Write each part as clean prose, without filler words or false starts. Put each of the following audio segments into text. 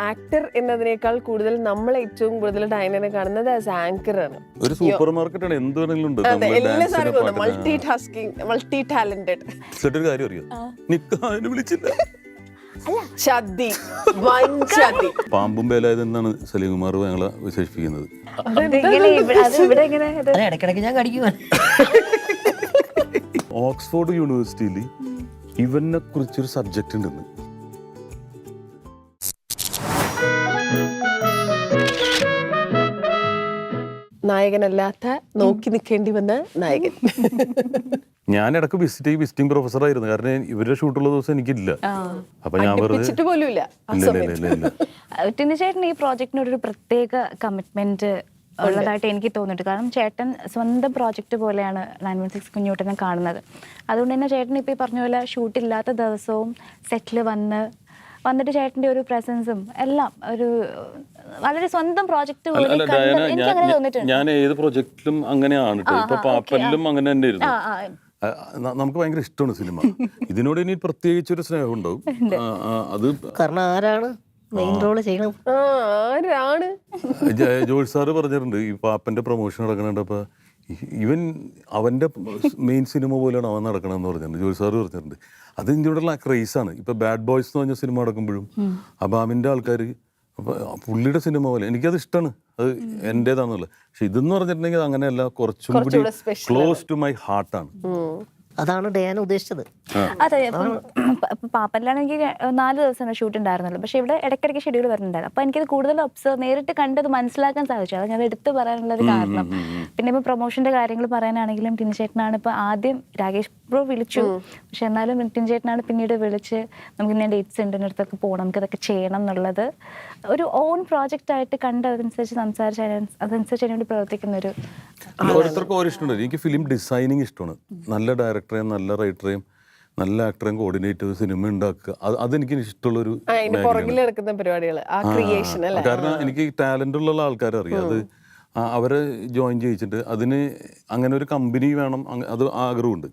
Actor എന്നതിനേക്കാൾ കൂടുതൽ നമ്മൾ ഏറ്റവും കൂടുതൽ ഡയനനെ കാണുന്നത് ആസ് ആങ്കർ ആണ്. ഒരു സൂപ്പർ മാർക്കറ്റാണ്, എന്ത് വേണമെങ്കിലും ഉണ്ട്. അതെ, എല്ലാ സാധനങ്ങളും മൾട്ടി ടാസ്കിങ്, മൾട്ടി ടാലന്റഡ്. ഒരു കാര്യം അറിയോ, നിക്കാന് വിളിച്ചില്ല. പാമ്പും വേലായതെന്നാണ് സലീംകുമാർ ഞങ്ങളെ വിശേഷിപ്പിക്കുന്നത്. ഇടയ്ക്കിടയ്ക്ക് ഞാൻ കടിക്കുവാൻ. ഓക്സ്ഫോർഡ് യൂണിവേഴ്സിറ്റിയിൽ ഇവനെ കുറിച്ചൊരു സബ്ജക്റ്റ് ഉണ്ടെന്ന്. നായകനല്ലാത്ത നോക്കി നിൽക്കേണ്ടി വന്ന നായകൻ. ഞാൻ ഇടയ്ക്ക് വിസിറ്റിംഗ് പ്രൊഫസർ ആയിരുന്നു, കാരണം ഇവരുടെ ഷൂട്ടുള്ള ദിവസം എനിക്കില്ല. അപ്പൊ ഞാൻ ടിനി ചേട്ടൻ ഈ പ്രോജക്റ്റിനോട് ഒരു പ്രത്യേക കമ്മിറ്റ്മെന്റ് ഉള്ളതായിട്ട് എനിക്ക് തോന്നിയിട്ട്. കാരണം ചേട്ടൻ സ്വന്തം പ്രോജക്റ്റ് പോലെയാണ് 916 കുഞ്ഞൂട്ടനെ കാണുന്നത്. അതുകൊണ്ട് തന്നെ ചേട്ടൻ ഇപ്പോൾ ഈ പറഞ്ഞ പോലെ ഷൂട്ടില്ലാത്ത ദിവസവും സെറ്റിൽ വന്നിട്ട് ചേട്ടൻ്റെ ഒരു പ്രസൻസും എല്ലാം ഒരു വളരെ സ്വന്തം പ്രോജക്റ്റ് പോലെ എനിക്ക് അങ്ങനെ തോന്നിയിട്ടുണ്ട്. ഞാൻ ഏത് പ്രോജക്റ്റിലും അങ്ങനെയാണ്. ഇപ്പൊ പാപ്പലിലും അങ്ങനെ തന്നെ ആയിരുന്നു. നമുക്ക് ഭയങ്കര ഇഷ്ടമാണ് സിനിമ. ഇതിനോട് ഇനി പ്രത്യേകിച്ച് ഒരു സ്നേഹം ഉണ്ടാവും. അത് കാരണം ആരാണ് മെയിൻ റോള് ചെയ്യണം? ജോർജ് സാറ് പറഞ്ഞിട്ടുണ്ട്, ഈ പാപ്പന്റെ പ്രൊമോഷൻ നടക്കണുണ്ടപ്പോ ഇവൻ അവന്റെ മെയിൻ സിനിമ പോലെയാണ് അവൻ നടക്കണമെന്ന് പറഞ്ഞിട്ടുണ്ട്. ജോർജ് സാറ് പറഞ്ഞിട്ടുണ്ട്. അത് ഇന്ത്യയോടുള്ള ക്രൈസാണ്. ഇപ്പൊ ബാഡ് ബോയ്സ് എന്ന് പറഞ്ഞ സിനിമ നടക്കുമ്പോഴും അബാമിന്റെ ആൾക്കാർ പുള്ളിയുടെ സിനിമ പോലെ എനിക്കത് ഇഷ്ടമാണ്, അത് എന്റേതാണെന്നുള്ളത്. പക്ഷെ ഇതെന്ന് പറഞ്ഞിട്ടുണ്ടെങ്കിൽ അങ്ങനെയല്ല, കുറച്ചും കൂടി ക്ലോസ് ടു മൈ ഹാർട്ടാണ്. അതാണ് ഡയാന ഉദ്ദേശിച്ചത്. അതെ, പാപ്പനിലാണെങ്കിൽ 4 ദിവസം ഷൂട്ട് ഉണ്ടായിരുന്നല്ലോ. പക്ഷെ ഇവിടെ ഇടയ്ക്കിടയ്ക്ക് ഷെഡ്യൂൾ വരുന്നുണ്ടായിരുന്നു. അപ്പോൾ എനിക്കത് കൂടുതൽ നേരിട്ട് കണ്ടത് മനസ്സിലാക്കാൻ സാധിച്ചു. അത് ഞാൻ എടുത്ത് പറയാനുള്ള ഒരു കാരണം. പിന്നെ ഇപ്പോൾ പ്രൊമോഷന്റെ കാര്യങ്ങൾ പറയാനാണെങ്കിലും ടിനി ചേട്ടനാണ് ഇപ്പോൾ ആദ്യം രാകേഷ് ബ്രോ വിളിച്ചു. പക്ഷെ എന്നാലും ടിനി ചേട്ടനാണ് പിന്നീട് വിളിച്ച് നമുക്ക് ഇന്ന ഡേറ്റ്സ് ഉണ്ട്, അടുത്തൊക്കെ പോകണം, നമുക്ക് ഇതൊക്കെ ചെയ്യണം എന്നുള്ളത് ഒരു ഓൺ പ്രോജക്റ്റ് ആയിട്ട് കണ്ട് അതനുസരിച്ച് സംസാരിച്ച് അതനുസരിച്ച് അതിനുവേണ്ടി പ്രവർത്തിക്കുന്ന ഒരു. ഓരോരുത്തർക്കും ഓരോ ഇഷ്ടമുണ്ട്. എനിക്ക് ഫിലിം ഡിസൈനിങ് ഇഷ്ടമാണ്. നല്ല ഡയറക്ടറെയും നല്ല റൈറ്ററെയും നല്ല ആക്ടറെയും കോർഡിനേറ്റ് ചെയ്ത് സിനിമ ഉണ്ടാക്കുക, അതെനിക്ക് ഇഷ്ടമുള്ളൊരു കാരണം എനിക്ക് ടാലന്റ് ഉള്ള ആൾക്കാരെ അറിയാം. അത് അവരെ ജോയിൻ ചെയ്യിച്ചിട്ട് അതിന് അങ്ങനെ ഒരു കമ്പനി വേണം, അത് ആഗ്രഹമുണ്ട്.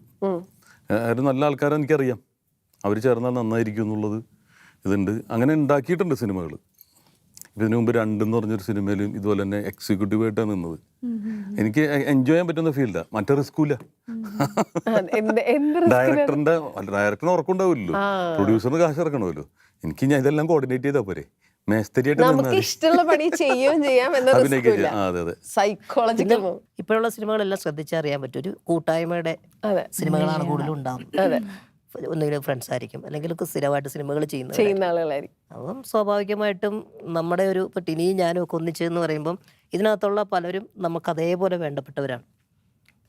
അവർ നല്ല ആൾക്കാരെ എനിക്കറിയാം, അവർ ചേർന്നാൽ നന്നായിരിക്കും എന്നുള്ളത് ഇതുണ്ട്. അങ്ങനെ ഉണ്ടാക്കിയിട്ടുണ്ട് സിനിമകൾ. ഇതിനു മുമ്പ് 2 എന്ന് പറഞ്ഞൊരു സിനിമയിലും ഇതുപോലെ തന്നെ എക്സിക്യൂട്ടീവ് ആയിട്ടാണ് നിന്നത്. എനിക്ക് എൻജോയ് ചെയ്യാൻ പറ്റുന്ന ഫീൽഡാ, മറ്റേ റിസ്കൂല. ഡയറക്ടറിന് ഉറക്കുണ്ടാവില്ലല്ലോ, പ്രൊഡ്യൂസറിന് കാശ് ഇറക്കണമല്ലോ. എനിക്ക് ഞാൻ ഇതെല്ലാം കോർഡിനേറ്റ് ചെയ്താൽ പോരെ, ഇപ്പോഴുള്ള സിനിമകളെല്ലാം ശ്രദ്ധിച്ചറിയാൻ പറ്റും. ഒരു കൂട്ടായ്മയുടെ സിനിമകളാണ് കൂടുതലും ഉണ്ടാവുന്നത്. ഒന്നുകിലും ഫ്രണ്ട്സ് ആയിരിക്കും, അല്ലെങ്കിൽ സ്ഥിരമായിട്ട് സിനിമകൾ ചെയ്യുന്ന ആളുകളായിരിക്കും. അപ്പം സ്വാഭാവികമായിട്ടും നമ്മുടെ ഒരു ഇപ്പം ടിനിയും ഞാനും ഒക്കെ ഒന്നിച്ചെന്ന് പറയുമ്പം ഇതിനകത്തുള്ള പലരും നമുക്ക് അതേപോലെ വേണ്ടപ്പെട്ടവരാണ്.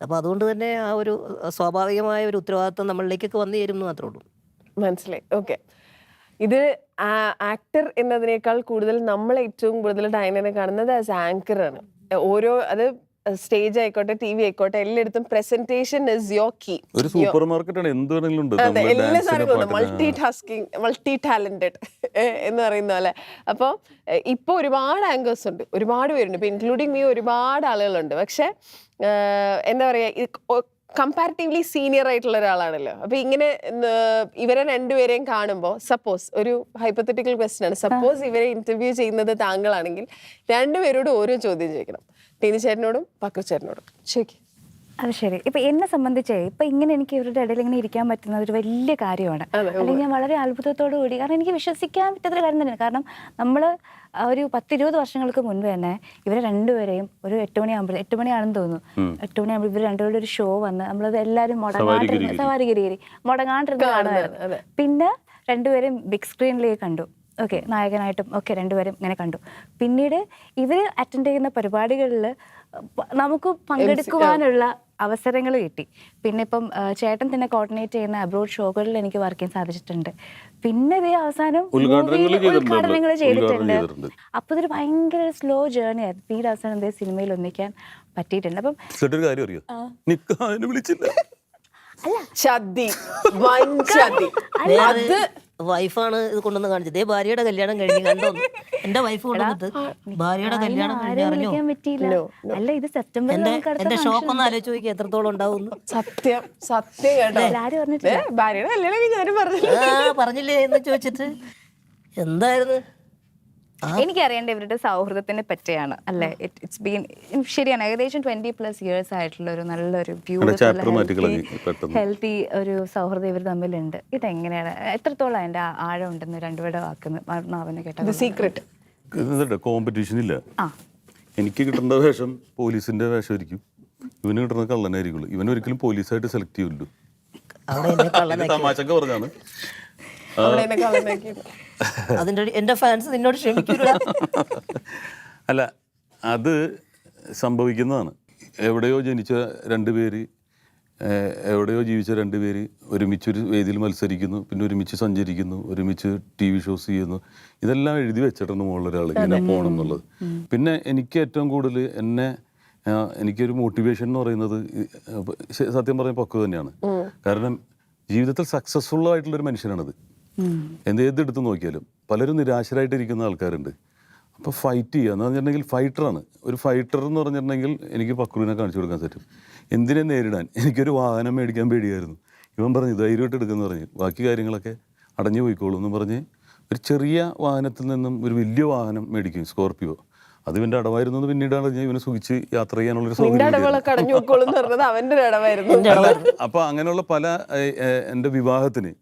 അപ്പോൾ അതുകൊണ്ട് തന്നെ ആ ഒരു സ്വാഭാവികമായ ഒരു ഉത്തരവാദിത്വം നമ്മളിലേക്കൊക്കെ വന്നു ചേരും എന്ന് മാത്രമേ ഉള്ളൂ. മനസ്സിലായി. ഓക്കെ, ഇത് ആക്ടർ എന്നതിനേക്കാൾ കൂടുതൽ നമ്മൾ ഏറ്റവും കൂടുതൽ ഡയനനെ കാണുന്നത് ആസ് ആങ്കർ ആണ്. ഓരോ അത് സ്റ്റേജ് ആയിക്കോട്ടെ, TV ആയിക്കോട്ടെ, എല്ലായിടത്തും പ്രസന്റേഷൻ ഇസ് യുവർ കീ. ഒരു സൂപ്പർ മാർക്കറ്റാണ്, എന്ത് വേണമെങ്കിലും ഉണ്ട്. അതെ, എല്ലാ സാധനങ്ങളും മൾട്ടി ടാസ്കിങ്, മൾട്ടി ടാലന്റഡ് എന്ന് പറയുന്ന പോലെ. അപ്പോൾ ഇപ്പോൾ ഒരുപാട് ആങ്കേഴ്സ് ഉണ്ട്, ഒരുപാട് പേരുണ്ട്, ഇപ്പൊ ഇൻക്ലൂഡിങ് മീ ഒരുപാട് ആളുകളുണ്ട്. പക്ഷെ എന്താ പറയാ, കമ്പാരിറ്റീവ്ലി സീനിയർ ആയിട്ടുള്ള ഒരാളാണല്ലോ. അപ്പൊ ഇങ്ങനെ ഇവരെ 2 പേരെയും കാണുമ്പോൾ, സപ്പോസ് ഒരു ഹൈപ്പോത്തറ്റിക്കൽ ക്വസ്റ്റ്യൻ ആണ്, സപ്പോസ് ഇവരെ ഇന്റർവ്യൂ ചെയ്യുന്നത് താങ്കളാണെങ്കിൽ 2 പേരോടും ഓരോ ചോദ്യം ചോദിക്കണം. ടിനി ചേട്ടനോടും പക്രു ചേട്ടനോടും ചോദിക്കും. അത് ശരി. ഇപ്പൊ എന്നെ സംബന്ധിച്ച് ഇപ്പൊ ഇങ്ങനെ എനിക്ക് ഇവരുടെ ഇടയിൽ ഇങ്ങനെ ഇരിക്കാൻ പറ്റുന്നത് ഒരു വലിയ കാര്യമാണ്. അല്ലെങ്കിൽ ഞാൻ വളരെ അത്ഭുതത്തോടു കൂടി, കാരണം എനിക്ക് വിശ്വസിക്കാൻ പറ്റാത്തൊരു കാര്യം തന്നെയാണ്. കാരണം നമ്മൾ ഒരു 10-20 വർഷങ്ങൾക്ക് മുൻപ് തന്നെ ഇവരെ 2 പേരെയും ഒരു 8 മണിയാകുമ്പോൾ, 8 മണിയാണെന്ന് തോന്നുന്നു, 8 മണിയാകുമ്പോൾ ഇവർ 2 പേരുടെ ഒരു ഷോ വന്ന് നമ്മളത് എല്ലാവരും സവാരിഗിരി മുടങ്ങാണ്ടിരുന്ന് കാണുമായിരുന്നു. പിന്നെ 2 പേരെയും ബിഗ് സ്ക്രീനിലേക്ക് കണ്ടു. ഓക്കെ, നായകനായിട്ടും ഒക്കെ 2 പേരും ഇങ്ങനെ കണ്ടു. പിന്നീട് ഇവർ അറ്റൻഡ് ചെയ്യുന്ന പരിപാടികളിൽ നമുക്ക് പങ്കെടുക്കുവാനുള്ള അവസരങ്ങൾ കിട്ടി. പിന്നെ ഇപ്പം ചേട്ടൻ തന്നെ കോർഡിനേറ്റ് ചെയ്യുന്ന അബ്രോഡ് ഷോകളിൽ എനിക്ക് വർക്ക് ചെയ്യാൻ സാധിച്ചിട്ടുണ്ട്. പിന്നെ ഇതേ അവസാനം ഉദ്ഘാടനങ്ങൾ ചെയ്തിട്ടുണ്ട്. അപ്പൊ ഇതൊരു ഭയങ്കര സ്ലോ ജേർണി ആയിരുന്നു. പിന്നീട് അവസാനം ഇതേ സിനിമയിൽ ഒന്നിക്കാൻ പറ്റിയിട്ടുണ്ട്. അപ്പം വൈഫാണ് ഇത് കൊണ്ടുവന്ന് കാണിച്ചത്. ഭാര്യയുടെ കല്യാണം കഴിഞ്ഞ് കണ്ടോ, എന്റെ വൈഫ് കൊണ്ടുവന്നിട്ട് ഭാര്യയുടെ കല്യാണം കഴിഞ്ഞറിഞ്ഞോ. എന്റെ ഷോക്ക് ഒന്ന് ആലോചിച്ച് നോക്കി എത്രത്തോളം ഉണ്ടാവും. സത്യം സത്യം പറഞ്ഞില്ലേ എന്ന് ചോദിച്ചിട്ട് എന്തായിരുന്നു എനിക്കറിയേണ്ട ഇവരുടെ സൗഹൃദത്തിനെ പറ്റിയാണ് അല്ലേ. ഇറ്റ്സ് ബീൻ ശരിയാണ് ഏകദേശം 20+ years ആയിട്ടുള്ള ഒരു നല്ലൊരു ഹെൽത്തി ഒരു സൗഹൃദം ഇവർ തമ്മിലുണ്ട്. ഇതെങ്ങനെയാണ്, എത്രത്തോളം അതിന്റെ ആഴം ഉണ്ടെന്ന് രണ്ടുപേരുടെ വാക്കുന്ന് കേട്ടത്? സീക്രട്ട് കോമ്പറ്റീഷൻ ഇല്ല. എനിക്ക് കിട്ടേണ്ട വേഷം പോലീസിന്റെ വേഷമായിരിക്കും, ഇവന് കിട്ടുന്ന കള്ളനായിരിക്കുള്ളൂ. ഇവൻ ഒരിക്കലും പോലീസായിട്ട് സെലക്ട് ചെയ്യുള്ളൂ. തമാശക്ക് പറഞ്ഞാണ്. അതിന്റെ എന്റെ ഫാൻസ് നിന്നോട് ക്ഷമിക്കൂല. അല്ല, അത് സംഭവിക്കുന്നതാണ്. എവിടെയോ ജനിച്ച രണ്ടുപേര്, എവിടെയോ ജീവിച്ച രണ്ടുപേര് ഒരുമിച്ചൊരു വേദിയിൽ മത്സരിക്കുന്നു, പിന്നെ ഒരുമിച്ച് സഞ്ചരിക്കുന്നു, ഒരുമിച്ച് TV ഷോസ് ചെയ്യുന്നു. ഇതെല്ലാം എഴുതി വെച്ചിട്ടുണ്ട് മുകളിലൊരാൾ ഇങ്ങനെ പോകണം എന്നുള്ളത്. പിന്നെ എനിക്ക് ഏറ്റവും കൂടുതൽ എനിക്കൊരു മോട്ടിവേഷൻ എന്ന് പറയുന്നത് സത്യം പറഞ്ഞ പക്വത തന്നെയാണ്. കാരണം ജീവിതത്തിൽ സക്സസ്ഫുൾ ആയിട്ടുള്ളൊരു മനുഷ്യനാണത്. ഏതെടുത്ത് നോക്കിയാലും പലരും നിരാശരായിട്ടിരിക്കുന്ന ആൾക്കാരുണ്ട്. അപ്പോൾ ഫൈറ്റ് ചെയ്യുക എന്ന് പറഞ്ഞിട്ടുണ്ടെങ്കിൽ ഫൈറ്ററാണ്. ഒരു ഫൈറ്റർ എന്ന് പറഞ്ഞിട്ടുണ്ടെങ്കിൽ എനിക്ക് പക്രുവിനെ കാണിച്ചു കൊടുക്കാൻ പറ്റും. എന്തിനെ നേരിടാൻ. എനിക്കൊരു വാഹനം മേടിക്കാൻ പേടിയായിരുന്നു. ഇവൻ പറഞ്ഞു ധൈര്യമായിട്ട് എടുക്കുമെന്ന് പറഞ്ഞ് ബാക്കി കാര്യങ്ങളൊക്കെ അടഞ്ഞു പോയിക്കോളൂ എന്ന് പറഞ്ഞ് ഒരു ചെറിയ വാഹനത്തിൽ നിന്നും ഒരു വലിയ വാഹനം മേടിക്കും, സ്കോർപ്പിയോ. അത് ഇവൻ്റെ അടവായിരുന്നു. പിന്നീടാണ് ഞാൻ ഇവനെ സുഖിച്ച് യാത്ര ചെയ്യാനുള്ളൊരു അപ്പൊ അങ്ങനെയുള്ള പല എൻ്റെ വിവാഹത്തിന്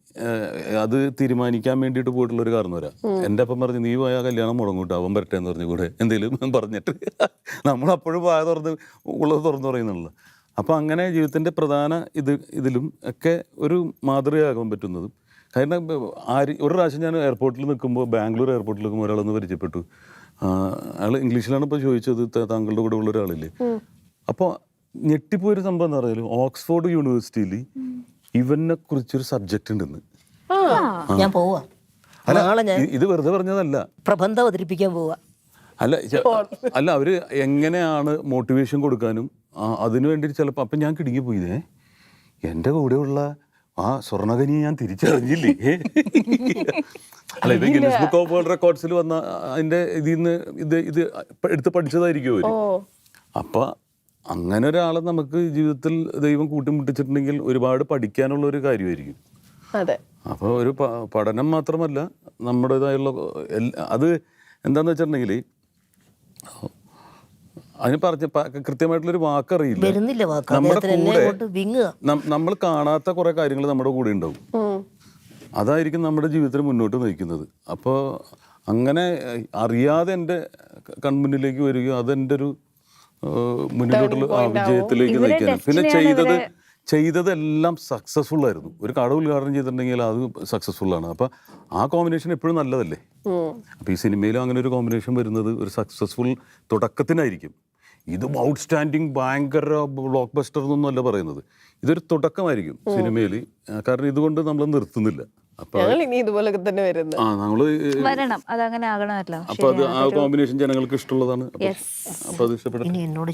അത് തീരുമാനിക്കാൻ വേണ്ടിയിട്ട് പോയിട്ടുള്ള ഒരു കാരണം വരാം. എൻ്റെ അപ്പം പറഞ്ഞു നീ പോയാൽ കല്യാണം മുടങ്ങൂട്ടോ, അവൻ വരട്ടെ എന്ന് പറഞ്ഞു കൂടെ എന്തെങ്കിലും പറഞ്ഞിട്ട് നമ്മളപ്പോഴും വായ തുറന്ന് ഉള്ളത് തുറന്നു പറയുന്നുള്ളൂ. അപ്പോൾ അങ്ങനെ ജീവിതത്തിൻ്റെ പ്രധാന ഇതിലും ഒക്കെ ഒരു മാതൃകയാകാൻ പറ്റുന്നതും. കാരണം ഒരു പ്രാവശ്യം ഞാൻ എയർപോർട്ടിൽ നിൽക്കുമ്പോൾ, ബാംഗ്ലൂർ എയർപോർട്ടിൽ നിൽക്കുമ്പോൾ ഒരാളൊന്ന് പരിചയപ്പെട്ടു. അയാൾ ഇംഗ്ലീഷിലാണ് ഇപ്പോൾ ചോദിച്ചത്, താങ്കളുടെ കൂടെ ഉള്ള ഒരാളില്ലേ. അപ്പോൾ ഞെട്ടിപ്പോയൊരു സംഭവം എന്താ പറയുക, ഓക്സ്ഫോർഡ് യൂണിവേഴ്സിറ്റിയിൽ ഇവനെ കുറിച്ചൊരു സബ്ജക്റ്റ് ഉണ്ടെന്ന്. ഞാൻ പോവാ. ഇത് വെറുതെ പറഞ്ഞതല്ല, പ്രബന്ധം അവതരിപ്പിക്കാൻ പോവാ. അല്ല അവര് എങ്ങനെയാണ് മോട്ടിവേഷൻ കൊടുക്കാനും അതിനു വേണ്ടിയിട്ട് ചിലപ്പോൾ. അപ്പം ഞാൻ കിടുങ്ങിപ്പോയിതേ, എൻ്റെ കൂടെയുള്ള ആ സ്വർണ്ണഖനിയെ ഞാൻ തിരിച്ചറിഞ്ഞില്ലേ. അല്ല, ഇത് ഗിന്നസ് ബുക്ക് ഓഫ് വേൾഡ് റെക്കോർഡ്സിൽ വന്ന അതിൻ്റെ ഇതിൽ നിന്ന് ഇത് എടുത്ത് പഠിച്ചതായിരിക്കും അവര്. അപ്പം അങ്ങനെ ഒരാളെ നമുക്ക് ജീവിതത്തിൽ ദൈവം കൂട്ടിമുട്ടിച്ചിട്ടുണ്ടെങ്കിൽ ഒരുപാട് പഠിക്കാനുള്ള ഒരു കാര്യമായിരിക്കും. അപ്പോൾ ഒരു പഠനം മാത്രമല്ല നമ്മുടേതായുള്ള അത് എന്താന്ന് വെച്ചിട്ടുണ്ടെങ്കിൽ അതിന് പറഞ്ഞ കൃത്യമായിട്ടുള്ളൊരു വാക്കറിയില്ല. നമ്മുടെ കൂടെ നമ്മൾ കാണാത്ത കുറെ കാര്യങ്ങൾ നമ്മുടെ കൂടെ ഉണ്ടാവും. അതായിരിക്കും നമ്മുടെ ജീവിതത്തിൽ മുന്നോട്ട് നയിക്കുന്നത്. അപ്പോൾ അങ്ങനെ അറിയാതെ എൻ്റെ കൺമുന്നിലേക്ക് വരികയും അതെൻ്റെ ഒരു മുന്നിലോട്ടുള്ള വിജയത്തിലേക്ക് നയിക്കാനും. പിന്നെ ചെയ്തതെല്ലാം സക്സസ്ഫുൾ ആയിരുന്നു. ഒരു കട ഉദ്ഘാടനം ചെയ്തിട്ടുണ്ടെങ്കിൽ അത് സക്സസ്ഫുൾ ആണ്. അപ്പം ആ കോമ്പിനേഷൻ എപ്പോഴും നല്ലതല്ലേ. അപ്പം ഈ സിനിമയിലും അങ്ങനെ ഒരു കോമ്പിനേഷൻ വരുന്നത് ഒരു സക്സസ്ഫുൾ തുടക്കത്തിനായിരിക്കും. ഇത് ഔട്ട്സ്റ്റാൻഡിങ് ഭയങ്കര ബ്ലോക്ക് ബസ്റ്റർ എന്നൊന്നും അല്ല പറയുന്നത്. ഇതൊരു തുടക്കമായിരിക്കും സിനിമയിൽ. കാരണം ഇതുകൊണ്ട് നമ്മൾ നിർത്തുന്നില്ല. അപ്പൊ അത് ആ കോമ്പിനേഷൻ ജനങ്ങൾക്ക് ഇഷ്ടമുള്ളതാണ്. അപ്പൊ അത് ഇഷ്ടപ്പെടും. എന്നോട്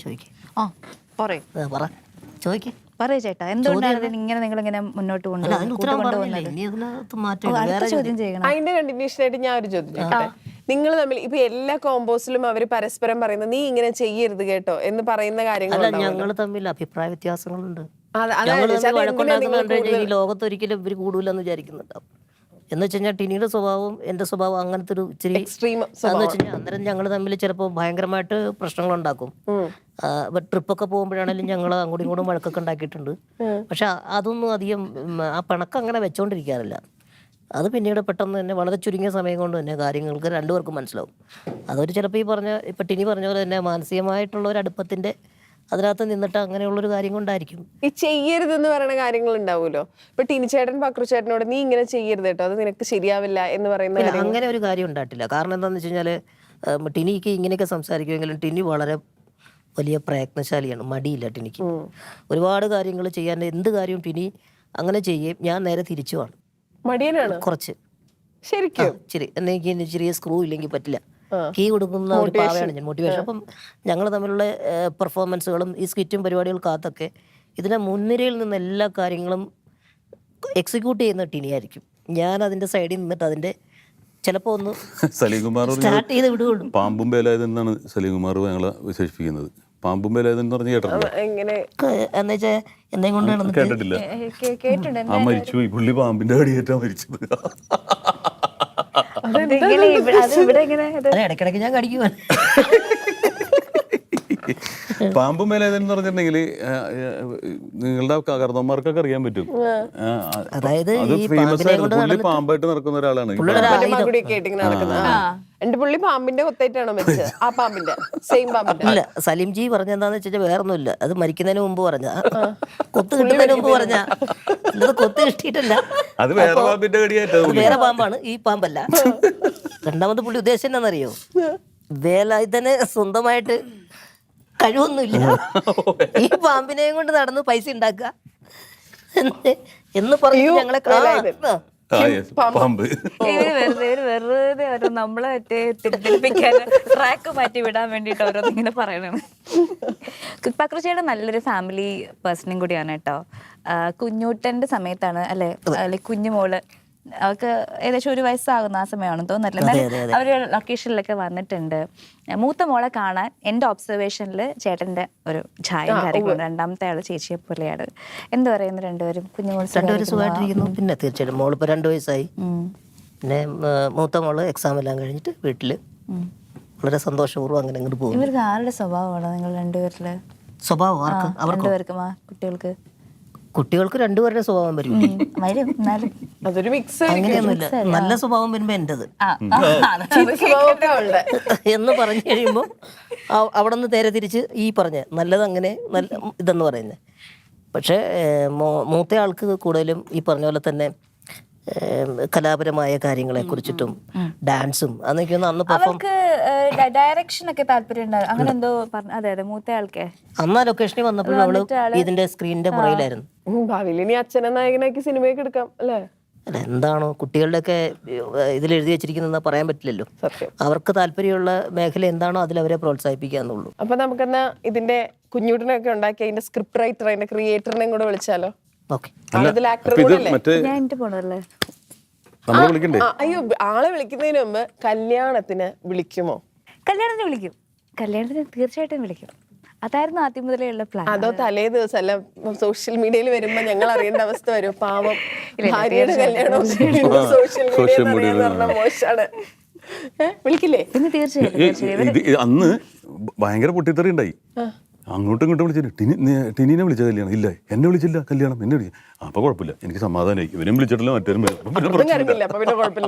ചേട്ടാ, എന്തുകൊണ്ടാണ് ഇങ്ങനെ നിങ്ങൾ ഇങ്ങനെ മുന്നോട്ട് അതിന്റെ കണ്ടിന്യൂഷൻ ആയിട്ട് ഞാൻ ഒരു ചോദ്യം ചോദിക്കട്ടെ. നിങ്ങൾ തമ്മിൽ ഇപ്പൊ എല്ലാ കോമ്പോസിലും അവര് പരസ്പരം പറയുന്നത് നീ ഇങ്ങനെ ചെയ്യരുത് കേട്ടോ എന്ന് പറയുന്ന കാര്യങ്ങൾ ഞങ്ങൾ തമ്മിൽ അഭിപ്രായ വ്യത്യാസങ്ങളുണ്ട്. ലോകത്തൊരിക്കലും ഇവര് കൂടുതലെന്ന് വിചാരിക്കുന്നുണ്ടാവും. എന്ന് വെച്ച് കഴിഞ്ഞാൽ ടിനിയുടെ സ്വഭാവം എൻ്റെ സ്വഭാവം അങ്ങനത്തെ ഒരു ഇച്ചിരി എന്ന് വെച്ച് കഴിഞ്ഞാൽ അന്നേരം ഞങ്ങൾ തമ്മിൽ ചിലപ്പോൾ ഭയങ്കരമായിട്ട് പ്രശ്നങ്ങളുണ്ടാക്കും. ട്രിപ്പൊക്കെ പോകുമ്പോഴാണെങ്കിലും ഞങ്ങൾ അങ്ങോട്ടും ഇങ്ങോട്ടും വഴക്കൊക്കെ ഉണ്ടാക്കിയിട്ടുണ്ട്. പക്ഷെ അതൊന്നും അധികം ആ പിണക്കം അങ്ങനെ വെച്ചോണ്ടിരിക്കാറില്ല. അത് പിന്നീട് പെട്ടെന്ന് തന്നെ വളരെ ചുരുങ്ങിയ സമയം കൊണ്ട് തന്നെ കാര്യങ്ങൾക്ക് രണ്ടുപേർക്കും മനസ്സിലാവും. അതൊരു ചിലപ്പോൾ ഈ പറഞ്ഞ ഇപ്പം ടിനി പറഞ്ഞ പോലെ തന്നെ മാനസികമായിട്ടുള്ള ഒരു അടുപ്പത്തിൻ്റെ അതിനകത്ത് നിന്നിട്ട് അങ്ങനെയുള്ളൊരു കാര്യം കൊണ്ടായിരിക്കും. ഈ ചെയ്യരുതെന്ന് പറയുന്ന കാര്യങ്ങൾ ഉണ്ടാവുമല്ലോ. ഇപ്പൊ ടിനിച്ചേട്ടൻ പക്രുചേട്ടനോട് നീ ഇങ്ങനെ ചെയ്യരുത് കേട്ടോ, അത് നിനക്ക് ശരിയാവില്ല എന്ന് പറയുന്ന അങ്ങനെ ഒരു കാര്യം ഉണ്ടായിട്ടില്ല. കാരണം എന്താണെന്ന് വെച്ച് കഴിഞ്ഞാൽ ടിനിക്ക് ഇങ്ങനെയൊക്കെ സംസാരിക്കുമെങ്കിലും ടിനി വളരെ വലിയ പ്രയത്നശാലിയാണ്. മടിയില്ല ടിനിക്ക്. ഒരുപാട് കാര്യങ്ങൾ ചെയ്യാൻ എന്ത് കാര്യവും ടിനി അങ്ങനെ ചെയ്യും. ഞാൻ നേരെ തിരിച്ചുമാണ്, മടിയനാണ് കുറച്ച്. ശരിക്കും ശരി, എനിക്ക് ചെറിയ സ്ക്രൂ ഇല്ലെങ്കിൽ പറ്റില്ല. കീ കൊടുക്കുന്ന ഒരു പാവയാണ് ഞാൻ. മോട്ടിവേഷൻ. അപ്പം ഞങ്ങൾ തമ്മിലുള്ള പെർഫോമൻസുകളും ഈ സ്കിറ്റും പരിപാടികൾക്കകത്തൊക്കെ ഇതിനെ മുൻനിരയിൽ നിന്ന് എല്ലാ കാര്യങ്ങളും എക്സിക്യൂട്ട് ചെയ്യുന്ന ടിനിയായിരിക്കും. ഞാൻ അതിൻ്റെ സൈഡിൽ നിന്നിട്ട് അതിൻ്റെ ചിലപ്പോൾ ഒന്ന് സ്റ്റാർട്ട് ചെയ്ത് വിടുകയുള്ളൂ. പാമ്പും വേലായുധെന്നാണ് സലീം കുമാർ ഞങ്ങളെ വിശേഷിപ്പിക്കുന്നത്. പാമ്പും വേലായുധൻ എന്ന് പറഞ്ഞ് കേട്ടിട്ടില്ല? എന്ന് വെച്ചാൽ എന്നെ കൊണ്ടാണ് കേട്ടിട്ടില്ല. ആ മരിച്ചുപോയി, പുള്ളി പാമ്പിന്റെ കടിയേറ്റാ മരിച്ചത്. അത് ഇവിടെ എങ്ങനെ അല്ല, ഇടയ്ക്കിടയ്ക്ക് ഞാൻ കടിക്കുവാൻ. പാമ്പ് മേലേതെന്ന് പറഞ്ഞിട്ടുണ്ടെങ്കിൽ നിങ്ങളുടെ കർണന്മാർക്കൊക്കെ അറിയാൻ പറ്റും. അതായത് അത് ഈ ഫേമസ് പാമ്പിനെ ആയിരുന്നു. കൊണ്ട് പുള്ളി പാമ്പായിട്ട് നടക്കുന്ന ഒരാളാണ്. പുള്ളിയുടെ ഒരു ആയുധം. മകുടിയൊക്കെ ആയിട്ട് ഇങ്ങനെ നടക്കുന്നത്. എന്റെ പുള്ളി പാമ്പിന്റെ കൊത്തായിട്ടാണോ വെച്ചത്? ആ പാമ്പിന്റെ സെയിം പാമ്പിന്റെ ഇല്ല, സലീംജി പറഞ്ഞെന്താന്ന് വെച്ചാൽ വേറൊന്നുമില്ല, അത് മരിക്കുന്നതിന് മുമ്പ് പറഞ്ഞ, കൊത്ത് കിട്ടുന്നതിന് മുമ്പ് പറഞ്ഞ, ഇത് കൊത്ത് കിട്ടിയിട്ടല്ല, അത് വേറെ പാമ്പിന്റെ കടിയായിട്ടാ. അത് വേറെ പാമ്പാണ്, ഈ പാമ്പല്ല. രണ്ടാമത് പുള്ളി ഉദ്ദേശം എന്താണെന്നറിയോ? വേലായുധന് സ്വന്തമായിട്ട് കഴിവൊന്നുമില്ല, ഈ പാമ്പിനെയും കൊണ്ട് നടന്ന് പൈസ ഉണ്ടാക്കുക എന്ന് പറഞ്ഞു ഞങ്ങളെ പാമ്പ് ഇവര് വെറുതെ ഓരോ നമ്മളെ മറ്റേ തിരിപ്പിക്കാൻ ട്രാക്ക് മാറ്റി വിടാൻ വേണ്ടിട്ട് ഓരോന്ന് ഇങ്ങനെ പറയണാണ്. പക്രുചേട്ടൻ നല്ലൊരു ഫാമിലി പേഴ്സണും കൂടിയാണ് കേട്ടോ. കുഞ്ഞൂട്ടന്റെ സമയത്താണ് അല്ലെ, കുഞ്ഞുമോള് അവർക്ക് ഏകദേശം 1 വയസ്സാകുന്ന ആ സമയമാണെന്ന് തോന്നുന്നില്ല, അവര് ലൊക്കേഷനിലൊക്കെ വന്നിട്ടുണ്ട്. മൂത്ത മോളെ കാണാൻ എൻ്റെ ഒബ്സർവേഷനിൽ ചേട്ടന്റെ ഒരു ഛായയും കാര്യങ്ങളും, രണ്ടാമത്തെ ആള് ചേച്ചിയെ പോലെയാണ്. എന്ത് പറയുന്നു രണ്ടുപേരും? കുഞ്ഞുമോൾ രണ്ടുപേരും സുഖമായിട്ടിരിക്കുന്നു. പിന്നെ തീർച്ചയായിട്ടും മോളിപ്പോ 2 വയസ്സായി. പിന്നെ മൂത്ത മോള് എക്സാം എല്ലാം കഴിഞ്ഞിട്ട് വീട്ടില് വളരെ സന്തോഷപൂർവ്വം അങ്ങനെ അങ്ങോട്ട് പോകും. ഇവർക്ക് ആരുടെ സ്വഭാവമാണ് നിങ്ങൾ രണ്ടുപേരില്? സ്വഭാവം ആർക്ക്? രണ്ടുപേർക്കും കുട്ടികൾക്ക് രണ്ടുപേരുടെ സ്വഭാവം വരും. അതൊരു മിക്സ് അങ്ങനെയൊന്നുമില്ല, നല്ല സ്വഭാവം വരുമ്പോ എന്റേത് എന്ന് പറഞ്ഞു കഴിയുമ്പോൾ അവിടെ നിന്ന് നേരെ തിരിച്ച് ഈ പറഞ്ഞ നല്ലത് അങ്ങനെ നല്ല ഇതെന്ന് പറയുന്നത്. പക്ഷേ മൂത്ത ആൾക്ക് കൂടുതലും ഈ പറഞ്ഞ പോലെ തന്നെ കലാപരമായ കാര്യങ്ങളെ കുറിച്ചിട്ടും ഡാൻസും അന്നൊക്കെ അന്ന് ഡയറക്ഷൻ ഒക്കെ താല്പര്യം അങ്ങനെ എന്തോ പറഞ്ഞു. അതെ അതെ, മൂത്ത ആൾക്കെ അന്ന് ലൊക്കേഷനിൽ വന്നപ്പോൾ അവള് ഇതിന്റെ സ്ക്രീനിന്റെ പുറകിലായിരുന്നു. ഭാവിയിൽ ഇനി അച്ഛനെ നായകനാക്കി സിനിമയൊക്കെ എടുക്കാം അല്ലേ? അല്ല, എന്താണോ കുട്ടികളുടെയൊക്കെ ഇതിൽ എഴുതി വെച്ചിരിക്കുന്ന പറയാൻ പറ്റില്ലല്ലോ. അവർക്ക് താല്പര്യമുള്ള മേഖല എന്താണോ അതിൽ അവരെ പ്രോത്സാഹിപ്പിക്കാന്നുള്ളൂ. അപ്പൊ നമുക്കെന്നാ ഇതിന്റെ കുഞ്ഞൂട്ടിനൊക്കെ ഉണ്ടാക്കി അതിന്റെ സ്ക്രിപ്റ്റ് റൈറ്റർ, അതിന്റെ ക്രിയേറ്ററിനെയും കൂടെ വിളിച്ചാലോ? അയ്യോ, ആളെ വിളിക്കുന്നതിന് മുമ്പ് കല്യാണത്തിന് വിളിക്കുമോ? കല്യാണത്തിന് വിളിക്കും, കല്യാണത്തിന് തീർച്ചയായിട്ടും വിളിക്കും. അതായിരുന്നു ആദ്യം മുതലേ ഉള്ള പ്ലാൻ. അതോ തലേ ദിവസം അല്ല സോഷ്യൽ മീഡിയയിൽ വരുമ്പോ ഞങ്ങൾ അറിയേണ്ട അവസ്ഥ വരും? പാവം ഭാര്യയുടെ കല്യാണം സോഷ്യൽ മീഡിയ മോശമാണ്. വിളിക്കില്ലേ? പിന്നെ തീർച്ചയായിട്ടും അന്ന് ഭയങ്കര പൊട്ടിത്തെറി ഉണ്ടായി. അങ്ങോട്ടും ഇങ്ങോട്ടും വിളിച്ചില്ല. ടിനീനെ വിളിച്ച കല്യാണം ഇല്ല, എന്നെ വിളിച്ചില്ല കല്യാണം, എന്നെ വിളിച്ചു. അപ്പൊ കുഴപ്പമില്ല, എനിക്ക് സമാധാനമായി. ഇവരും വിളിച്ചിട്ടില്ല, മറ്റേരും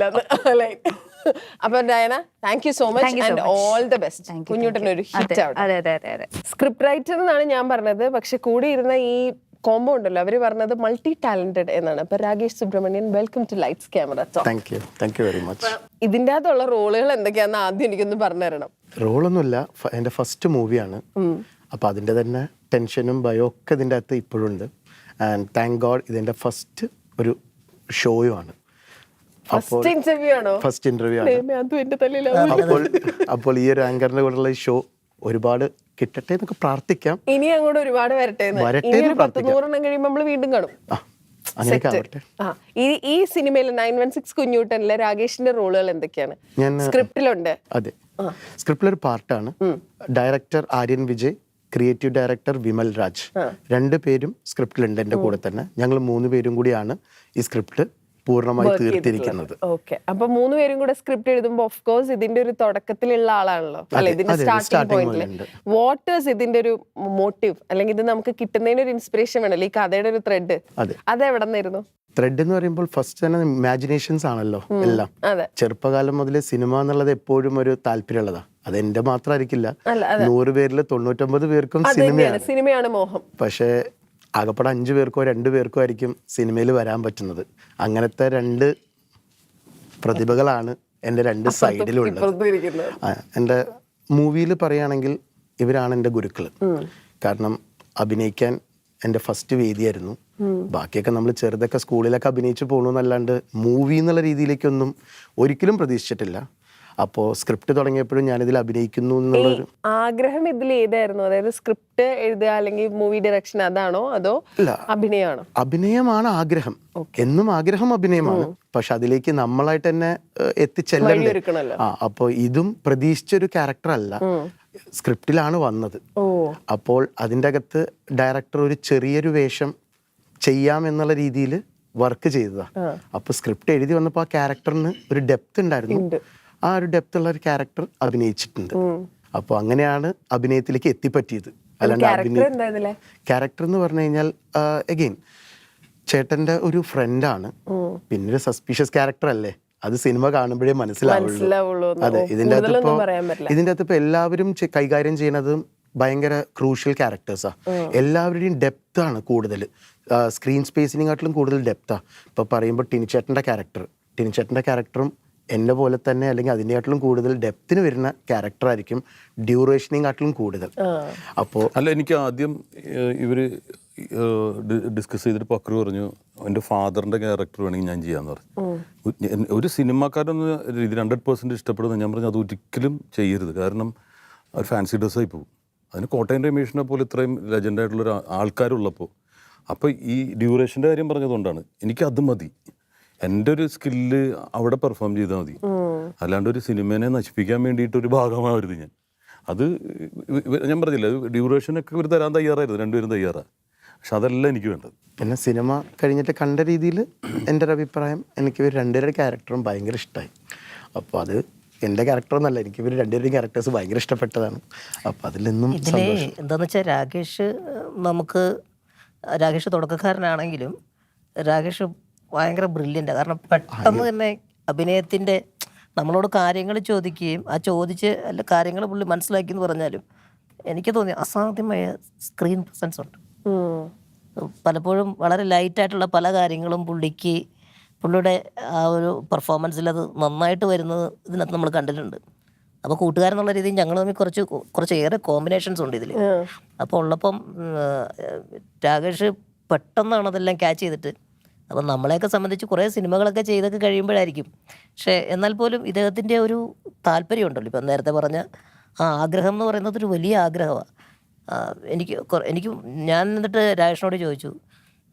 അപ്പൊ Diana, thank you so much and all the best. Kunjoottan ഒരു ഹിറ്റ് ആവട്ടെ. സ്ക്രിപ്റ്റ് റൈറ്റർ എന്നാണ് ഞാൻ പറഞ്ഞത്, പക്ഷെ കൂടി ഇരുന്ന ഈ കോംബോ ഉണ്ടല്ലോ, അവര് പറഞ്ഞത് മൾട്ടി ടാലന്റഡ് എന്നാണ്. അപ്പൊ Rakesh Subramanian, welcome to lights camera talk. Thank you very much. ഇതിൻ്റെ അകത്തുള്ള റോളുകൾ എന്തൊക്കെയാന്ന് ആദ്യം എനിക്കൊന്ന് പറഞ്ഞു തരണം. റോളൊന്നുമില്ല, എൻ്റെ ഫസ്റ്റ് മൂവിയാണ്. അപ്പോൾ അതിൻ്റെ തന്നെ ടെൻഷനും ഭയവും ഒക്കെ ഇതിൻ്റെ അകത്ത് ഇപ്പോഴും ഉണ്ട്. ആൻഡ് താങ്ക് ഗോഡ് ഇതെൻ്റെ ഫസ്റ്റ് ഒരു ഷോയും ആണ്. ഫസ്റ്റ് ഇന്റർവ്യൂ ആണ്. അപ്പോൾ ഈ ഒരു ആങ്കറിന്റെ കൂടെയുള്ള ഈ ഷോ ഒരുപാട് കിട്ടട്ടെ എന്നൊക്കെ പ്രാർത്ഥിക്കാം. ഇനി അങ്ങോട്ട് ഒരുപാട് വരട്ടെ. 100 കഴിയുമ്പോൾ നമ്മൾ വീണ്ടും കാണും. ഈ സിനിമയിൽ 916 കുഞ്ഞൂട്ടനിലെ രാകേഷിന്റെ റോളുകൾ എന്തൊക്കെയാണ്? സ്ക്രിപ്റ്റിലുണ്ട്. അതെ, സ്ക്രിപ്റ്റിലൊരു പാർട്ടാണ്. Director Aryan Vijay, creative director Vimal Raj, 2 പേരും സ്ക്രിപ്റ്റിലുണ്ട് എൻ്റെ കൂടെ തന്നെ. ഞങ്ങൾ 3 പേരും കൂടിയാണ് ഈ സ്ക്രിപ്റ്റ് പൂർണ്ണമായി തീർത്തിരിക്കുന്നത്. ഓക്കെ, അപ്പൊ 3 പേരും കൂടെ സ്ക്രിപ്റ്റ് എഴുതുമ്പോൾ ഓഫ് കോഴ്സ് ഇതിന്റെ ഒരു തുടക്കത്തിലുള്ള ആളാണല്ലോ അല്ലെ, ഇതിന്റെ സ്റ്റാർട്ടിംഗ് പോയിന്റില്. വാട്ട് ഈസ് ഇതിന്റെ ഒരു മോട്ടീവ്, അല്ലെങ്കിൽ ഇത് നമുക്ക് കിട്ടുന്നതിന് ഒരു ഇൻസ്പിറേഷൻ വേണല്ലോ, ഈ കഥയുടെ ഒരു ത്രെഡ്, അത് എവിടെ നിന്നായിരുന്നു? ത്രെഡ് എന്ന് പറയുമ്പോൾ ഫസ്റ്റ് തന്നെ ഇമാജിനേഷൻസ് ആണല്ലോ എല്ലാം. ചെറുപ്പകാലം മുതലേ സിനിമ എന്നുള്ളത് എപ്പോഴും ഒരു താല്പര്യമുള്ളതാ. അത് എന്റെ മാത്രമായിരിക്കില്ല, 100 പേരിൽ 99 പേർക്കും സിനിമയാണ് മോഹം. പക്ഷേ ആകപ്പെടെ 5 പേർക്കോ 2 പേർക്കോ ആയിരിക്കും സിനിമയിൽ വരാൻ പറ്റുന്നത്. അങ്ങനത്തെ 2 പ്രതിഭകളാണ് എൻ്റെ 2 സൈഡിലുള്ളത്. എൻ്റെ മൂവിയിൽ പറയുകയാണെങ്കിൽ ഇവരാണ് എൻ്റെ ഗുരുക്കൾ. കാരണം അഭിനയിക്കാൻ എൻ്റെ ഫസ്റ്റ് വേദിയായിരുന്നു. ബാക്കിയൊക്കെ നമ്മൾ ചെറുതൊക്കെ സ്കൂളിലൊക്കെ അഭിനയിച്ച് പോകണമെന്നല്ലാണ്ട് മൂവി എന്നുള്ള രീതിയിലേക്കൊന്നും ഒരിക്കലും പ്രതീക്ഷിച്ചിട്ടില്ല. അപ്പോൾ സ്ക്രിപ്റ്റ് തുടങ്ങിയപ്പോഴും ഞാനിതിൽ അഭിനയിക്കുന്നു എന്നുള്ളൊരു ആഗ്രഹം ഇതിൽ ഏതായിരുന്നു? അതായത് സ്ക്രിപ്റ്റ് എഴുതുക അല്ലെങ്കിൽ മൂവി ഡയറക്ഷൻ അതാണോ അതോ അഭിനയമാണോ? അഭിനയമാണ് ആഗ്രഹം, എന്നും ആഗ്രഹം അഭിനയമാണ്. പക്ഷെ അതിലേക്ക് നമ്മളായിട്ട് തന്നെ എത്തിച്ചെല്ലണ്ടേ. അപ്പോൾ ഇതും പ്രതീക്ഷിച്ചൊരു ക്യാരക്ടർ അല്ല, സ്ക്രിപ്റ്റിലാണ് വന്നത്. അപ്പോൾ അതിൻ്റെ അകത്ത് ഡയറക്ടർ ഒരു ചെറിയൊരു വേഷം ചെയ്യാം എന്നുള്ള രീതിയിൽ വർക്ക് ചെയ്തതാ. അപ്പൊ സ്ക്രിപ്റ്റ് എഴുതി വന്നപ്പോൾ ആ ക്യാരക്ടറിന് ഒരു ഡെപ്ത് ഉണ്ടായിരുന്നു. ആ ഒരു ഡെപ്ത് ഉള്ള ഒരു ക്യാരക്ടർ അഭിനയിച്ചിട്ടുണ്ട്. അപ്പോൾ അങ്ങനെയാണ് അഭിനയത്തിലേക്ക് എത്തിപ്പറ്റിയത്. അല്ലാണ്ട് ക്യാരക്ടർ എന്ന് പറഞ്ഞു കഴിഞ്ഞാൽ അഗെയിൻ ചേട്ടന്റെ ഒരു ഫ്രണ്ടാണ്. പിന്നെ ഒരു സസ്പീഷ്യസ് ക്യാരക്ടർ അല്ലേ, അത് സിനിമ കാണുമ്പോഴേ മനസ്സിലാവുള്ളൂ. അതെ, ഇതിൻ്റെ അകത്ത് ഇപ്പൊ എല്ലാവരും കൈകാര്യം ചെയ്യുന്നതും ഭയങ്കര ക്രൂഷ്യൽ ക്യാരക്ടേഴ്സാ. എല്ലാവരുടെയും ഡെപ്ത് ആണ് കൂടുതൽ, സ്ക്രീൻ സ്പേസിനെക്കാട്ടിലും കൂടുതൽ ഡെപ്താ. ഇപ്പൊ പറയുമ്പോൾ ടിനിച്ചേട്ടന്റെ ക്യാരക്ടറും എന്നെ പോലെ തന്നെ അല്ലെങ്കിൽ അതിനെക്കാട്ടിലും കൂടുതൽ ഡെപ്തിന് വരുന്ന ക്യാരക്ടർ ആയിരിക്കും, ഡ്യൂറേഷനെക്കാട്ടിലും കൂടുതൽ. അപ്പോൾ അല്ല, എനിക്ക് ആദ്യം ഇവര് ഡിസ്കസ് ചെയ്തിട്ട് പക്രു പറഞ്ഞു എൻ്റെ ഫാദറിന്റെ ക്യാരക്ടർ വേണമെങ്കിൽ ഞാൻ ചെയ്യാന്ന് പറഞ്ഞു. ഒരു സിനിമാക്കാരെന്ന രീതി 100% ഇഷ്ടപ്പെടുന്നു. ഞാൻ പറഞ്ഞു അത് ഒരിക്കലും ചെയ്യരുത്, കാരണം ഒരു ഫാൻസി ഡ്രസ്സായി പോകും. അതിന് കോട്ടയം രമേഷിനെ പോലെ ഇത്രയും ലെജൻഡായിട്ടുള്ളൊരു ആൾക്കാരുള്ളപ്പോൾ. അപ്പോൾ ഈ ഡ്യൂറേഷൻ്റെ കാര്യം പറഞ്ഞതുകൊണ്ടാണ് എനിക്കത് മതി, എൻ്റെ ഒരു സ്കില്ല് അവിടെ പെർഫോം ചെയ്താൽ മതി, അല്ലാണ്ട് ഒരു സിനിമേനെ നശിപ്പിക്കാൻ വേണ്ടിയിട്ടൊരു ഭാഗമാവരുത് ഞാൻ. അത് ഞാൻ പറഞ്ഞില്ല, ഡ്യൂറേഷനൊക്കെ ഇവർ തരാൻ തയ്യാറായിരുന്നു, രണ്ടുപേരും തയ്യാറാണ്. പക്ഷെ അതല്ല എനിക്ക് വേണ്ടത്. പിന്നെ സിനിമ കഴിഞ്ഞിട്ട് കണ്ട രീതിയിൽ എൻ്റെ ഒരു അഭിപ്രായം, എനിക്ക് ഇവർ രണ്ടുപേരുടെ ക്യാരക്ടറും ഭയങ്കര ഇഷ്ടമായി. അപ്പോൾ അത് എൻ്റെ ക്യാരക്ടറൊന്നല്ല, എനിക്ക് ഇവർ രണ്ടുപേരുടെയും ക്യാരക്ടേഴ്സ് ഭയങ്കര ഇഷ്ടപ്പെട്ടതാണ്. അപ്പോൾ അതിൽ നിന്നും എന്താണെന്ന് വെച്ചാൽ രാകേഷ് തുടക്കക്കാരനാണെങ്കിലും രാകേഷ് ഭയങ്കര ബ്രില്യൻ്റാണ്. കാരണം പെട്ടെന്ന് തന്നെ അഭിനയത്തിൻ്റെ നമ്മളോട് കാര്യങ്ങൾ ചോദിക്കുകയും ആ ചോദിച്ച് അല്ല കാര്യങ്ങൾ പുള്ളി മനസ്സിലാക്കി എന്ന് പറഞ്ഞാലും എനിക്ക് തോന്നി അസാധ്യമായ സ്ക്രീൻ പ്രസൻസ് ഉണ്ട്. പലപ്പോഴും വളരെ ലൈറ്റായിട്ടുള്ള പല കാര്യങ്ങളും പുള്ളിയുടെ ആ ഒരു പെർഫോമൻസിൽ അത് നന്നായിട്ട് വരുന്നത് ഇതിനകത്ത് നമ്മൾ കണ്ടിട്ടുണ്ട്. അപ്പോൾ കൂട്ടുകാരെന്നുള്ള രീതിയിൽ ഞങ്ങൾ തമ്മിൽ കുറച്ചേറെ കോമ്പിനേഷൻസ് ഉണ്ട് ഇതിൽ. അപ്പോൾ ഉള്ളപ്പം രാകേഷ് പെട്ടെന്നാണ് അതെല്ലാം ക്യാച്ച് ചെയ്തിട്ട്, അപ്പം നമ്മളെയൊക്കെ സംബന്ധിച്ച് കുറേ സിനിമകളൊക്കെ ചെയ്തൊക്കെ കഴിയുമ്പോഴായിരിക്കും. പക്ഷേ എന്നാൽ പോലും ഇദ്ദേഹത്തിൻ്റെ ഒരു താല്പര്യം ഉണ്ടല്ലോ, ഇപ്പം നേരത്തെ പറഞ്ഞ ആ ആഗ്രഹം എന്ന് പറയുന്നത് ഒരു വലിയ ആഗ്രഹമാണ്. എനിക്ക് ഞാൻ എന്നിട്ട് രാകേഷിനോട് ചോദിച്ചു,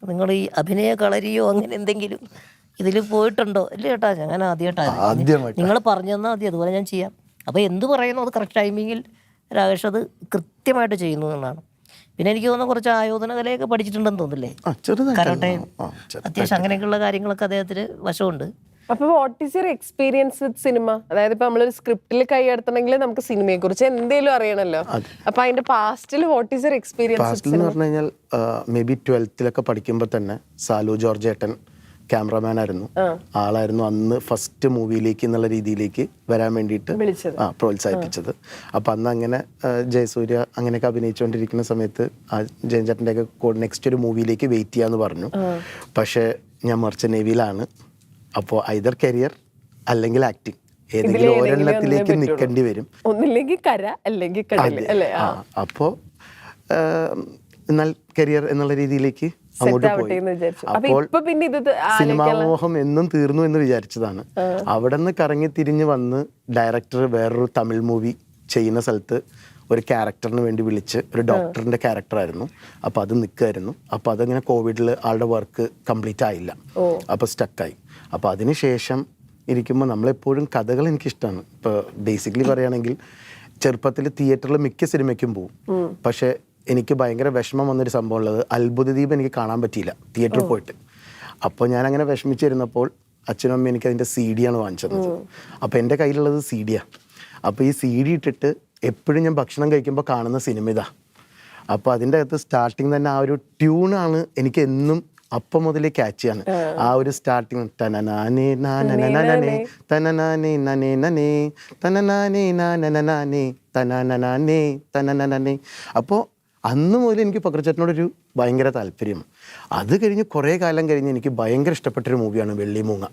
നിങ്ങൾ ഈ അഭിനയ കളരിയോ അങ്ങനെ എന്തെങ്കിലും ഇതിൽ പോയിട്ടുണ്ടോ? ഇല്ല ചേട്ടാ, ഞാൻ ആദ്യമായിട്ടാണ്, നിങ്ങൾ പറഞ്ഞു തന്നാൽ മതി, അതുപോലെ ഞാൻ ചെയ്യാം. അപ്പോൾ എന്ത് പറയുന്നു അത് കറക്റ്റ് ടൈമിങ്ങിൽ രാകേഷ് അത് കൃത്യമായിട്ട് ചെയ്യുന്നു എന്നാണ്. പിന്നെ എനിക്ക് തോന്നുന്നു കുറച്ച് ആയോധന കലയൊക്കെ പഠിച്ചിട്ടുണ്ടെന്ന് തോന്നില്ലേ, കരാട്ടയും അത്യാവശ്യം അങ്ങനെയൊക്കെയുള്ള കാര്യങ്ങളൊക്കെ അദ്ദേഹത്തിന് വശമുണ്ട്. അപ്പൊ what is your experience with cinema? അതായത് ഇപ്പൊ നമ്മളൊരു സ്ക്രിപ്റ്റിൽ കൈയടത്തണമെങ്കിൽ നമുക്ക് സിനിമയെ കുറിച്ച് എന്തെങ്കിലും അറിയണമല്ലോ. അപ്പൊ അതിന്റെ പാസ്റ്റിൽ വാട്ട് ഈസ് യുവർ എക്സ്പീരിയൻസ്? പാസ്റ്റിൽ എന്ന് പറഞ്ഞു കഴിഞ്ഞാൽ മേ ബി 12th പഠിക്കുമ്പോൾ തന്നെ സാലു ജോർജ് ഏട്ടൻ ക്യാമറമാൻ ആയിരുന്നു. ആളായിരുന്നു അന്ന് ഫസ്റ്റ് മൂവിയിലേക്ക് എന്നുള്ള രീതിയിലേക്ക് വരാൻ വേണ്ടിയിട്ട് പ്രോത്സാഹിപ്പിച്ചത്. അപ്പം അന്ന് അങ്ങനെ ജയസൂര്യ അങ്ങനെയൊക്കെ അഭിനയിച്ചുകൊണ്ടിരിക്കുന്ന സമയത്ത് ജയൻ ചേട്ടൻ്റെ ഒക്കെ നെക്സ്റ്റ് ഒരു മൂവിയിലേക്ക് വെയിറ്റ് ചെയ്യാന്ന് പറഞ്ഞു. പക്ഷേ ഞാൻ മർച്ചന്റ് നേവിയിലാണ്. അപ്പോൾ ഐദർ കരിയർ അല്ലെങ്കിൽ ആക്ടിങ്, ഏതെങ്കിലും ഒരെണ്ണത്തിലേക്ക് നിൽക്കേണ്ടി വരും, ഒന്നില്ലെങ്കിൽ കര അല്ലെങ്കിൽ കടല് അല്ലേ. അപ്പോൾ എന്നാൽ കരിയർ എന്നുള്ള രീതിയിലേക്ക് അങ്ങോട്ട് പോയി. അപ്പോൾ സിനിമാമോഹം എന്നും തീർന്നു എന്ന് വിചാരിച്ചതാണ്. അവിടെ നിന്ന് കറങ്ങി തിരിഞ്ഞ് വന്ന് ഡയറക്ടർ വേറൊരു തമിഴ് മൂവി ചെയ്യുന്ന സ്ഥലത്ത് ഒരു ക്യാരക്ടറിന് വേണ്ടി വിളിച്ച്, ഒരു ഡോക്ടറിന്റെ ക്യാരക്ടറായിരുന്നു. അപ്പോൾ അത് നിൽക്കുമായിരുന്നു. അപ്പോൾ അതങ്ങനെ കോവിഡിൽ ആളുടെ വർക്ക് കംപ്ലീറ്റ് ആയില്ല, അപ്പോൾ സ്റ്റക്കായി. അപ്പോൾ അതിനുശേഷം ഇരിക്കുമ്പോൾ നമ്മളെപ്പോഴും കഥകൾ എനിക്കിഷ്ടമാണ്. ഇപ്പോൾ ബേസിക്കലി പറയുകയാണെങ്കിൽ ചെറുപ്പത്തിൽ തിയേറ്ററിൽ മിക്ക സിനിമയ്ക്കും പോവും. പക്ഷേ എനിക്ക് ഭയങ്കര വിഷമം വന്നൊരു സംഭവം ഉള്ളത്, അത്ഭുതദീപം എനിക്ക് കാണാൻ പറ്റിയില്ല തിയേറ്ററിൽ പോയിട്ട്. അപ്പോൾ ഞാനങ്ങനെ വിഷമിച്ചിരുന്നപ്പോൾ അച്ഛനും അമ്മയും എനിക്ക് അതിൻ്റെ CD ആണ് വാങ്ങിച്ചത്. അപ്പോൾ എൻ്റെ കയ്യിലുള്ളത് CD-യാണ്. അപ്പോൾ ഈ CD ഇട്ടിട്ട് എപ്പോഴും ഞാൻ ഭക്ഷണം കഴിക്കുമ്പോൾ കാണുന്ന സിനിമ ഇതാ. അപ്പോൾ അതിൻ്റെ അകത്ത് സ്റ്റാർട്ടിങ് തന്നെ ആ ഒരു ട്യൂണാണ് എനിക്ക് എന്നും അപ്പം മുതലേ ക്യാച്ച് ചെയ്യാണ്. ആ ഒരു സ്റ്റാർട്ടിങ് തനനാനേ നാനനനനേ തനനാനേ നനേ നനേ തനനാനേ നാനനനനേ തനനനനേ തനനനനേ. അപ്പോൾ അന്ന് മുതൽ എനിക്ക് പക്രുച്ചേട്ടനോടൊരു ഭയങ്കര താല്പര്യം. അത് കഴിഞ്ഞ് കുറേ കാലം കഴിഞ്ഞ് എനിക്ക് ഭയങ്കര ഇഷ്ടപ്പെട്ടൊരു മൂവിയാണ് വെള്ളിമൂങ്ങ.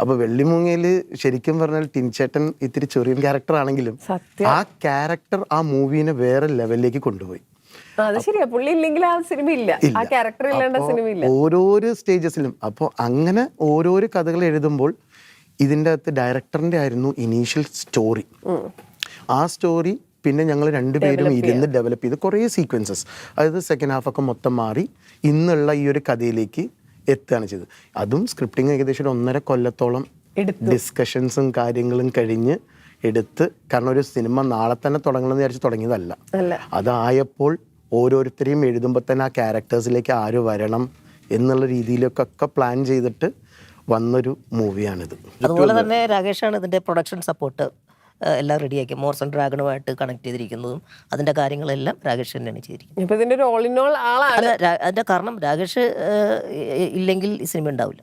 അപ്പോൾ വെള്ളിമൂങ്ങയിൽ ശരിക്കും പറഞ്ഞാൽ ടിൻചേട്ടൻ ഇത്തിരി ചെറിയ ക്യാരക്ടർ ആണെങ്കിലും ആ ക്യാരക്ടർ ആ മൂവീനെ വേറെ ലെവലിലേക്ക് കൊണ്ടുപോയി. ഓരോരോ സ്റ്റേജസിലും. അപ്പോൾ അങ്ങനെ ഓരോരോ കഥകൾ എഴുതുമ്പോൾ ഇതിൻ്റെ അകത്ത് ഡയറക്ടറിൻ്റെ ആയിരുന്നു ഇനീഷ്യൽ സ്റ്റോറി. ആ സ്റ്റോറി പിന്നെ ഞങ്ങൾ രണ്ടുപേരും ഇരുന്ന് ഡെവലപ്പ് ചെയ്ത് കുറേ സീക്വൻസസ്, അതായത് സെക്കൻഡ് ഹാഫൊക്കെ മൊത്തം മാറി ഇന്നുള്ള ഈ ഒരു കഥയിലേക്ക് എത്തുകയാണ് ചെയ്തത്. അതും സ്ക്രിപ്റ്റിംഗ് ഏകദേശം 1.5 കൊല്ലത്തോളം ഡിസ്കഷൻസും കാര്യങ്ങളും കഴിഞ്ഞ് എടുത്ത്. കാരണം ഒരു സിനിമ നാളെ തന്നെ തുടങ്ങണമെന്ന് വിചാരിച്ച് തുടങ്ങിയതല്ല. അതായപ്പോൾ ഓരോരുത്തരെയും എഴുതുമ്പോൾ തന്നെ ആ ക്യാരക്ടേഴ്സിലേക്ക് ആര് വരണം, എന്നുള്ള രീതിയിലൊക്കെ പ്ലാൻ ചെയ്തിട്ട് വന്നൊരു മൂവിയാണിത്. അതുപോലെ തന്നെ രാകേഷാണ് ഇതിൻ്റെ പ്രൊഡക്ഷൻ സപ്പോർട്ട് എല്ലാം റെഡിയാക്കി. മോർസ് ആൻഡ് ഡ്രാഗണുമായിട്ട് കണക്ട് ചെയ്തിരിക്കുന്നതും അതിൻ്റെ കാര്യങ്ങളെല്ലാം രാകേഷ് തന്നെയാണ് ചെയ്തിരിക്കുന്നത്. ഇപ്പൊ ഇതിന്റെ ഒരു ഓൾ ഇൻ ഓൾ ആളാണ്. അല്ല, അതിൻ്റെ കാരണം രാകേഷ് ഇല്ലെങ്കിൽ ഈ സിനിമ ഉണ്ടാവില്ല.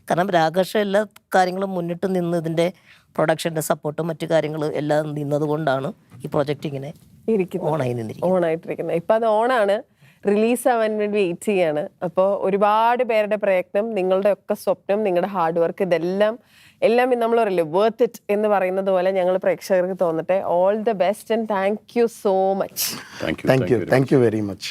കാരണം രാകേഷ് എല്ലാ കാര്യങ്ങളും മുന്നിട്ട് നിന്ന് ഇതിൻ്റെ പ്രൊഡക്ഷൻ്റെ സപ്പോർട്ടും മറ്റു കാര്യങ്ങളും എല്ലാം നിന്നത് കൊണ്ടാണ് ഈ പ്രൊജക്റ്റ് ഇങ്ങനെ ഓണായി നിന്നിരിക്കുന്നത്. ഓണായിട്ടിരിക്കുന്നത്. ഇപ്പം അത് ഓണാണ്, റിലീസ് ആവാൻ വേണ്ടി വെയിറ്റ് ചെയ്യാണ്. അപ്പോൾ ഒരുപാട് പേരുടെ പ്രയത്നം, നിങ്ങളുടെ ഒക്കെ സ്വപ്നം, നിങ്ങളുടെ ഹാർഡ് വർക്ക്, ഇതെല്ലാം നമ്മൾ പറയില്ലേ വർത്ത് ഇറ്റ് എന്ന് പറയുന്നത് പോലെ ഞങ്ങൾ പ്രേക്ഷകർക്ക് തോന്നട്ടെ. All the best and thank you so much. Thank you very much.